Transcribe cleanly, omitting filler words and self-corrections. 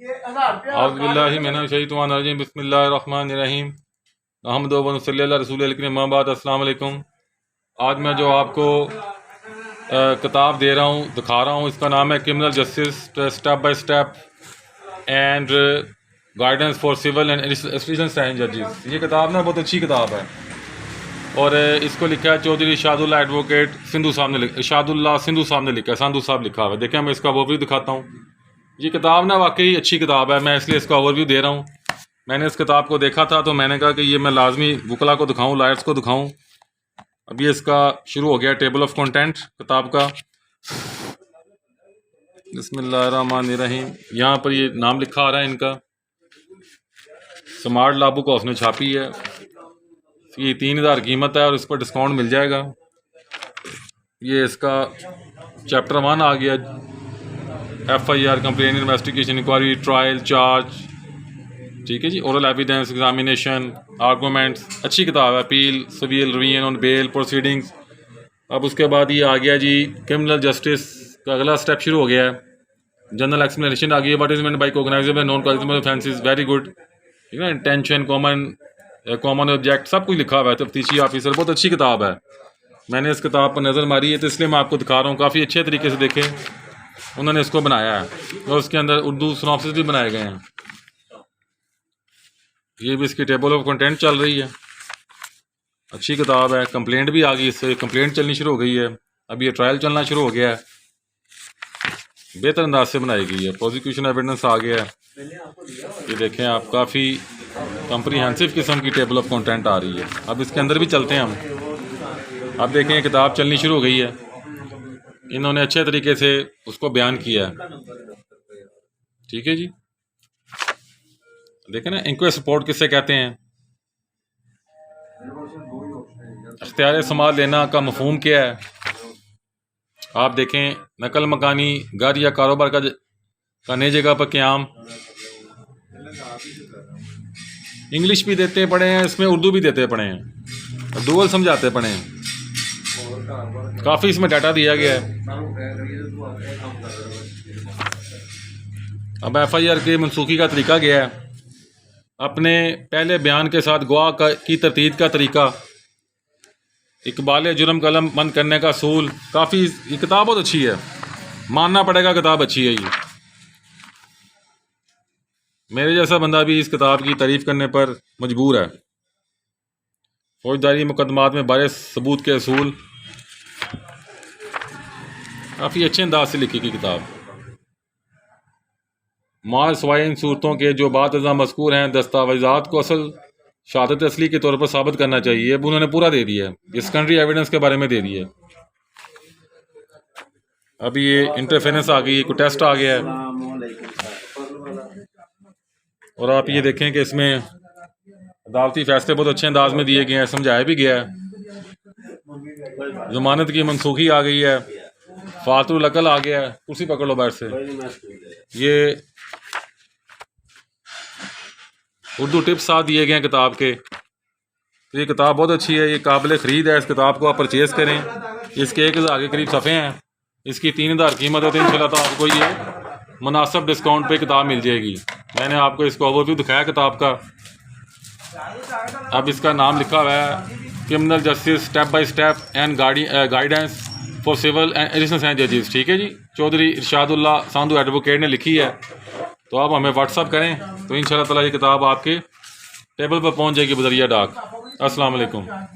औज़ुबिल्लाहि मिनश्शैतानिर्रजीम बिस्मिल्लाहिर्रहमानिर्रहीम अहमदु व नसल्ली अला रसूलिल करीम अम्मा बाद। अस्सलाम वालेकुम। आज मैं जो आपको किताब दे रहा हूँ, दिखा रहा हूँ, इसका नाम है criminal justice step by step and guidance for civil and additional जजेस। ये किताब ना बहुत अच्छी किताब है और इसको लिखा है चौधरी इरशादुल्लाह एडवोकेट सिंधु साहब ने, इरशादुल्लाह सिंधु साहब ने लिखा है, संधू साहब लिखा हुआ है। देखें मैं इसका ओवरव्यू दिखाता हूँ। ये किताब ना वाकई अच्छी किताब है, मैं इसलिए इसका ओवरव्यू दे रहा हूँ। मैंने इस किताब को देखा था तो मैंने कहा कि ये मैं लाजमी वकला को दिखाऊँ, लायर्स को दिखाऊँ। अभी इसका शुरू हो गया टेबल ऑफ कंटेंट किताब का। बिस्मिल्लाहिर्रहमानिर्रहीम। यहाँ पर ये नाम लिखा आ रहा है इनका। स्मार्ट लाबू को उसने छापी है। ये 3000 कीमत है और इस पर डिस्काउंट मिल जाएगा। ये इसका चैप्टर 1 आ गया, FIR complain investigation inquiry trial charge, ठीक है जी, ओरल एविडेंस एग्जामिनेशन आर्गूमेंट्स। अच्छी किताब है। Appeal civil revision on bail proceedings. अब उसके बाद ये आ गया जी क्रिमिनल जस्टिस का अगला स्टेप शुरू हो गया है। जनरल एक्सप्लेनेशन आ गई है, what is meant by cognizable non cognizable offences, very good, ठीक है। इंटेंशन कॉमन ऑब्जेक्ट सब कुछ लिखा हुआ है। तफ्तीशी ऑफिसर, बहुत अच्छी किताब है। मैंने इस किताब पर नज़र मारी है तो इसलिए मैं आपको दिखा रहा हूँ। काफ़ी अच्छे तरीके से देखें उन्होंने इसको बनाया है और उसके अंदर उर्दू सिनॉप्सिस भी बनाए गए हैं। ये भी इसकी टेबल ऑफ कंटेंट चल रही है। अच्छी किताब है। कंप्लेंट भी आ गई, इससे कंप्लेंट चलनी शुरू हो गई है। अब ये ट्रायल चलना शुरू हो गया है। बेहतर अंदाज से बनाई गई है। प्रोसिक्यूशन एविडेंस आ गया है। ये देखें आप, काफ़ी कम्प्रीहेंसिव किस्म की टेबल ऑफ कंटेंट आ रही है। अब इसके अंदर भी चलते हैं हम। अब देखें किताब चलनी शुरू हो गई है। इन्होंने अच्छे तरीके से उसको बयान किया है, ठीक है जी। देखें ना, इंक्वेस्ट रिपोर्ट किससे कहते हैं, इख्तियार समात लेना का मफहूम क्या है। आप देखें नकल मकानी घर या कारोबार का नई जगह पर क़याम। इंग्लिश भी देते पढ़े हैं, इसमें उर्दू भी देते पढ़े हैं, डुअल समझाते पढ़े हैं। काफ़ी इसमें डाटा दिया गया है। अब FIR के मनसूखी का तरीका गया है। अपने पहले बयान के साथ गवाह की तरतीब का तरीका, इकबाल जुर्म कलम बंद करने का असूल। काफ़ी ये किताब बहुत अच्छी है, मानना पड़ेगा किताब अच्छी है। ये मेरे जैसा बंदा भी इस किताब की तारीफ़ करने पर मजबूर है। फौजदारी मुकदमात में बारिश सबूत के असूल, काफ़ी अच्छे अंदाज से लिखी गई किताब। माल सवाए इन सूरतों के जो बात मज़कूर हैं, दस्तावेज़ात को असल शहादत असली के तौर पर साबित करना चाहिए। अब उन्होंने पूरा दे दिया है, ये सेकेंडरी एविडेंस के बारे में दे दिया है। अभी ये इंटरफेरेंस आ गई, कोई टेस्ट आ गया है। और आप ये देखें कि इसमें अदालती फैसले बहुत अच्छे अंदाज में दिए गए हैं, समझाया भी गया है। जमानत की मनसूखी आ गई है, फातुल अकल आ गया है। कुर्सी पकड़ लो बैठ से। ये उर्दू टिप्स साथ दिए गए हैं किताब के। तो ये किताब बहुत अच्छी है, ये काबिल ख़रीद है। इस किताब को आप परचेज़ करें। इसके 1000 के करीब सफ़े हैं। इसकी 3000 कीमत है तो इंशाल्लाह आपको ये मुनासिब डिस्काउंट पे किताब मिल जाएगी। मैंने आपको इसका ओवरव्यू दिखाया किताब का। अब इसका नाम लिखा हुआ है criminal justice step by step and guidance for civil and additional जजेस, ठीक है जी। चौधरी इरशादुल्लाह संधू एडवोकेट ने लिखी है। तो आप हमें व्हाट्सअप करें तो इंशाल्लाह ताला ये किताब आपके टेबल पर पहुंच जाएगी बज़रिया डाक। अस्सलाम वालेकुम।